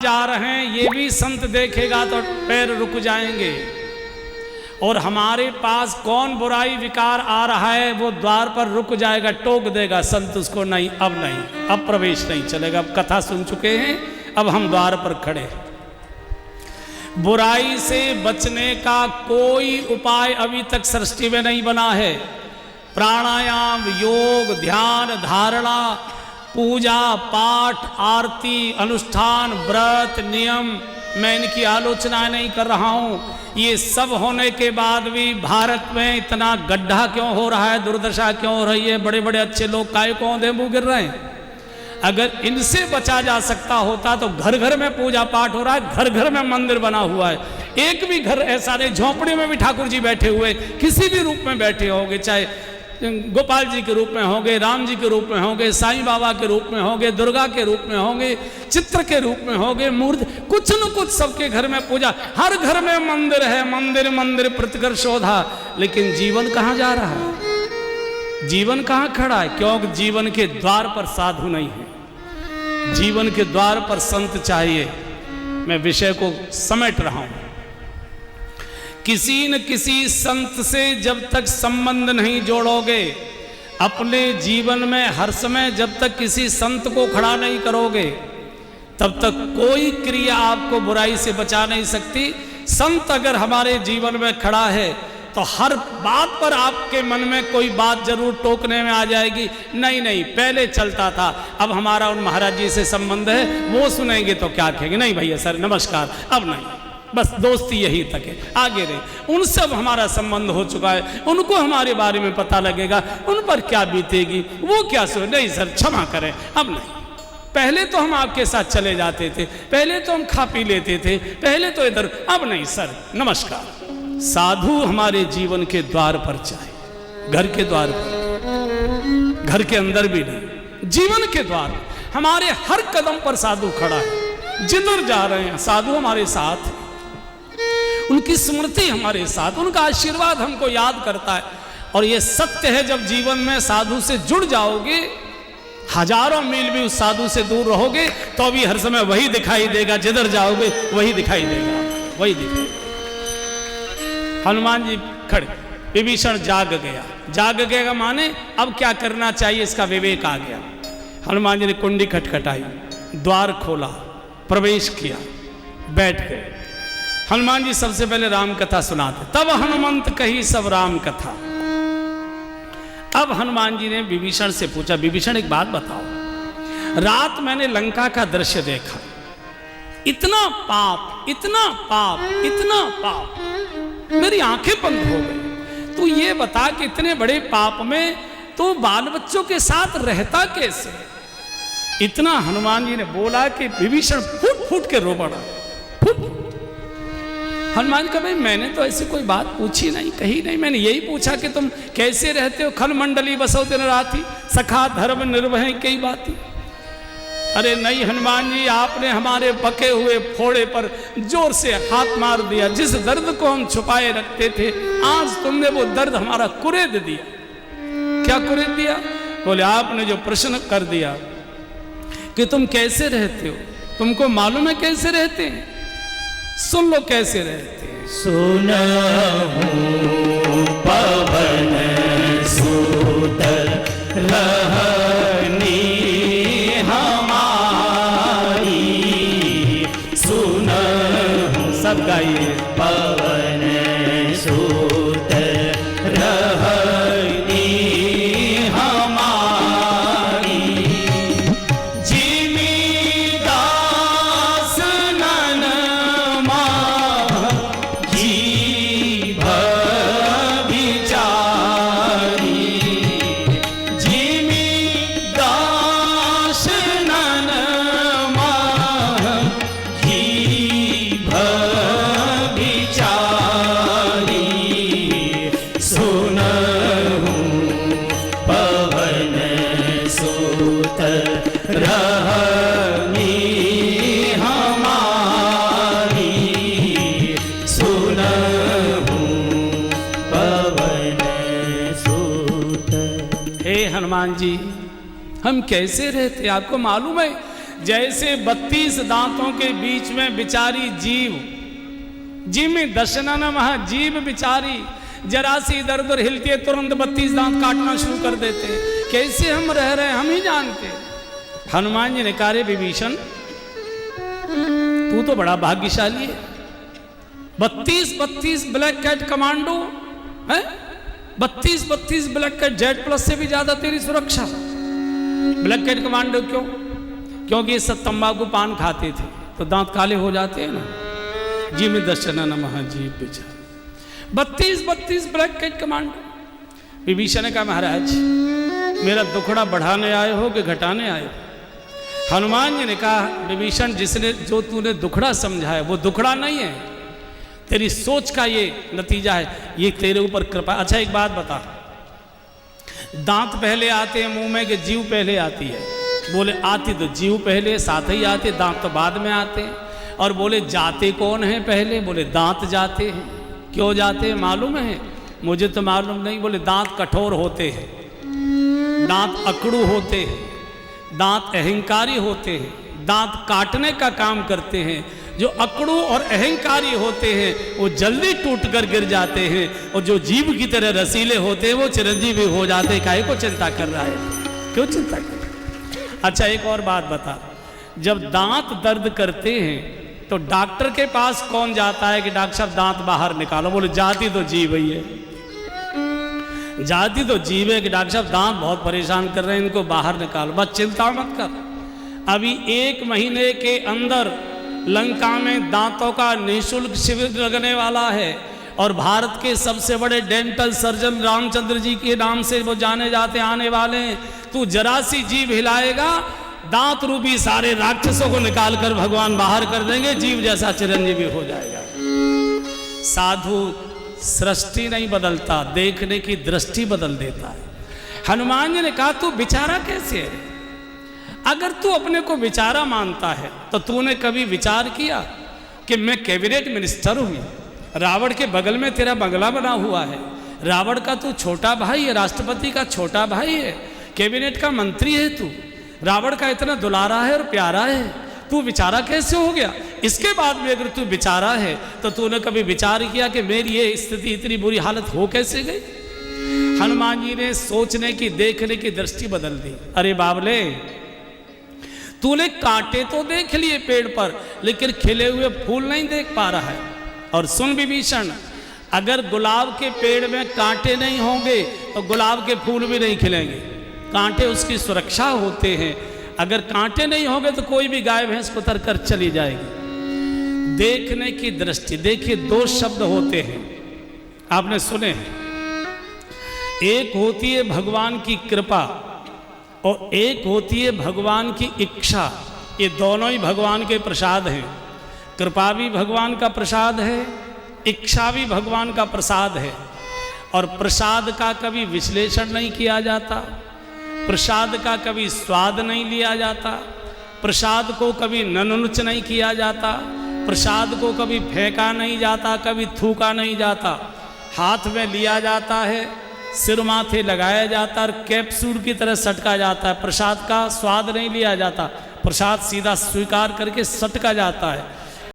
जा रहे हैं ये भी संत देखेगा तो पैर रुक जाएंगे। और हमारे पास कौन बुराई विकार आ रहा है वो द्वार पर रुक जाएगा, टोक देगा संत उसको, नहीं अब नहीं, अब प्रवेश नहीं चलेगा, अब कथा सुन चुके हैं, अब हम द्वार पर खड़े। बुराई से बचने का कोई उपाय अभी तक सृष्टि में नहीं बना है। प्राणायाम, योग, ध्यान, धारणा, पूजा पाठ, आरती, अनुष्ठान, व्रत, नियम, मैं इनकी आलोचना नहीं कर रहा हूँ। ये सब होने के बाद भी भारत में इतना गड्ढा क्यों हो रहा है, दुर्दशा क्यों हो रही है, बड़े बड़े अच्छे लोग काय को औंधे मुंह गिर रहे हैं। अगर इनसे बचा जा सकता होता तो घर घर में पूजा पाठ हो रहा है, घर घर में मंदिर बना हुआ है। एक भी घर ऐसा नहीं, झोंपड़ी में भी ठाकुर जी बैठे हुए, किसी भी रूप में बैठे होंगे, चाहे गोपाल जी के रूप में होंगे, राम जी के रूप में होंगे, साईं बाबा के रूप में होंगे, दुर्गा के रूप में होंगे, चित्र के रूप में होंगे, मूर्ति, कुछ न कुछ सबके घर में पूजा, हर घर में मंदिर है, मंदिर मंदिर प्रतिकर शोधा। लेकिन जीवन कहाँ जा रहा है, जीवन कहाँ खड़ा है? क्योंकि जीवन के द्वार पर साधु नहीं है, जीवन के द्वार पर संत चाहिए। मैं विषय को समेट रहा हूं। किसी न किसी संत से जब तक संबंध नहीं जोड़ोगे, अपने जीवन में हर समय जब तक किसी संत को खड़ा नहीं करोगे, तब तक कोई क्रिया आपको बुराई से बचा नहीं सकती। संत अगर हमारे जीवन में खड़ा है तो हर बात पर आपके मन में कोई बात जरूर टोकने में आ जाएगी, नहीं नहीं पहले चलता था, अब हमारा उन महाराज जी से संबंध है, वो सुनेंगे तो क्या कहेंगे, नहीं भैया सर नमस्कार, अब नहीं, बस दोस्ती यही तक है, आगे नहीं। उनसे अब हमारा संबंध हो चुका है, उनको हमारे बारे में पता लगेगा, उन पर क्या बीतेगी, वो क्या सोच, नहीं सर क्षमा करें, अब नहीं। पहले तो हम आपके साथ चले जाते थे, पहले तो हम खा पी लेते थे, पहले तो इधर, अब नहीं सर नमस्कार। साधु हमारे जीवन के द्वार पर चाहिए, घर के द्वार पर, घर के अंदर भी नहीं, जीवन के द्वार, हमारे हर कदम पर साधु खड़ा है। जिधर जा रहे हैं साधु हमारे साथ, उनकी स्मृति हमारे साथ, उनका आशीर्वाद हमको याद करता है। और ये सत्य है, जब जीवन में साधु से जुड़ जाओगे, हजारों मील भी उस साधु से दूर रहोगे तो भी हर समय वही दिखाई देगा, जिधर जाओगे वही दिखाई देगा, वही दिखाई। हनुमान जी खड़े, विभीषण जाग गया, जाग गया का माने अब क्या करना चाहिए इसका विवेक आ गया। हनुमान जी ने कुंडी खटखटाई, द्वार खोला, प्रवेश किया, बैठ गए। हनुमान जी सबसे पहले राम कथा सुनाते, तब हनुमंत कही सब राम कथा। अब हनुमान जी ने विभीषण से पूछा, विभीषण एक बात बताओ, रात मैंने लंका का दृश्य देखा, इतना पाप, इतना पाप, इतना पाप, मेरी आंखें बंद हो गई। तू ये बता कि इतने बड़े पाप में तो बाल बच्चों के साथ रहता कैसे? इतना हनुमान जी ने बोला कि विभीषण फूट फूट के रो पड़ा, फूट। हनुमान का भाई मैंने तो ऐसी कोई बात पूछी नहीं, कही नहीं, मैंने यही पूछा कि तुम कैसे रहते हो, खल मंडली बसो दिन राती, सखा धर्म निर्वह कई बाती। अरे नहीं हनुमान जी, आपने हमारे पके हुए फोड़े पर जोर से हाथ मार दिया, जिस दर्द को हम छुपाए रखते थे आज तुमने वो दर्द हमारा कुरेद दिया। क्या कुरेद दिया? बोले आपने जो प्रश्न कर दिया कि तुम कैसे रहते हो, तुमको मालूम है कैसे रहते हैं? सुन लो कैसे रहते हैं। सुनहु पवन सुत रहनी हमारी, सुनहु सब गाइए, पवन सुत रहनी हमारी, जिमी दास नन माह जीभ बिचारी, जिमी दास नन माह जीभ बिचारी, सुनहु पवन सुत रहनी हमारी, सुनहु पवन सुत। हे हनुमान जी, हम कैसे रहते आपको मालूम है? जैसे 32 दांतों के बीच में बिचारी जीव, जिम दशनन मह जीव बिचारी, जरा सी इधर उधर हिलती है तुरंत 32 दांत काटना शुरू कर देते हैं। कैसे हम रह रहे हैं हम ही जानते। हनुमान जी ने कहा रे विभीषण, तू तो बड़ा भाग्यशाली है। 32 ब्लैक कैट कमांडो है, 32 ब्लैक कैट जेड प्लस से भी ज्यादा तेरी सुरक्षा। ब्लैक कैट कमांडो क्यों? क्योंकि ये सब तंबाकू पान खाते थे तो दांत काले हो जाते हैं ना। जी में दर्शन नमः जी बेचारा 32 ब्लैक कैट कमांडो। विभीषण ने कहा महाराज मेरा दुखड़ा बढ़ाने आए हो कि घटाने आए हो? हनुमान जी ने कहा विभीषण, जिसने जो तूने दुखड़ा समझा है वो दुखड़ा नहीं है, तेरी सोच का ये नतीजा है, ये तेरे ऊपर कृपा। अच्छा एक बात बता, दांत पहले आते हैं मुंह में कि जीव पहले आती है? बोले आती तो जीव पहले, साथ ही आते, दांत तो बाद में आते हैं। और बोले जाते कौन है पहले? बोले दांत जाते हैं। क्यों जाते हैं मालूम है? मुझे तो मालूम नहीं। बोले दांत कठोर होते हैं, दांत अकड़ू होते हैं, दांत अहंकारी होते हैं, दांत काटने का काम करते हैं। जो अकड़ू और अहंकारी होते हैं वो जल्दी टूट कर गिर जाते हैं, और जो जीव की तरह रसीले होते हैं वो चिरंजीवी हो जाते हैं। काहे को चिंता कर रहा है? क्यों चिंता कर रहा है? अच्छा एक और बात बता, जब दांत दर्द करते हैं तो डॉक्टर के पास कौन जाता है कि डॉक्टर साहब दांत बाहर निकालो? बोले जाती तो जीव ही है, जाती तो जीव है कि डॉक्टर साहब दांत बहुत परेशान कर रहे हैं, इनको बाहर निकालो। बस चिंता मत कर, अभी 1 महीने के अंदर लंका में दांतों का निःशुल्क शिविर लगने वाला है, और भारत के सबसे बड़े डेंटल सर्जन रामचंद्र जी के नाम से वो जाने जाते आने वाले हैं। तू जरा सी जीभ हिलाएगा, दांत रूपी सारे राक्षसों को निकाल कर भगवान बाहर कर देंगे, जीव जैसा चिरंजीवी हो जाएगा। साधु सृष्टि नहीं बदलता, देखने की दृष्टि बदल देता है। हनुमान जी ने कहा तू बेचारा कैसे है? अगर तू अपने को बेचारा मानता है तो तूने कभी विचार किया कि मैं कैबिनेट मिनिस्टर हूँ, रावण के बगल में तेरा बंगला बना हुआ है, रावण का तू छोटा भाई है, राष्ट्रपति का छोटा भाई है, कैबिनेट का मंत्री है तू, रावण का इतना दुलारा है और प्यारा है, तू बेचारा कैसे हो गया? इसके बाद भी अगर तू बेचारा है तो तूने कभी विचार किया कि मेरी ये स्थिति इतनी बुरी हालत हो कैसे गई? हनुमान जी ने सोचने की देखने की दृष्टि बदल दी। अरे बाबले, तूने कांटे तो देख लिए पेड़ पर, लेकिन खिले हुए फूल नहीं देख पा रहा है। और सुन विभीषण, अगर गुलाब के पेड़ में कांटे नहीं होंगे तो गुलाब के फूल भी नहीं खिलेंगे। कांटे उसकी सुरक्षा होते हैं, अगर कांटे नहीं होंगे तो कोई भी गाय भैंस कुतर कर चली जाएगी। देखने की दृष्टि, देखिए 2 शब्द होते हैं, आपने सुने हैं, एक होती है भगवान की कृपा और एक होती है भगवान की इच्छा। ये दोनों ही भगवान के प्रसाद हैं। कृपा भी भगवान का प्रसाद है, इच्छा भी भगवान का प्रसाद है। और प्रसाद का कभी विश्लेषण नहीं किया जाता, प्रसाद का कभी स्वाद नहीं लिया जाता, प्रसाद को कभी ननुच नहीं किया जाता, प्रसाद को कभी फेंका नहीं जाता, कभी थूका नहीं जाता। हाथ में लिया जाता है, सिर माथे लगाया जाता है और कैप्सूल की तरह सटका जाता है। प्रसाद का स्वाद नहीं लिया जाता, प्रसाद सीधा स्वीकार करके सटका जाता है।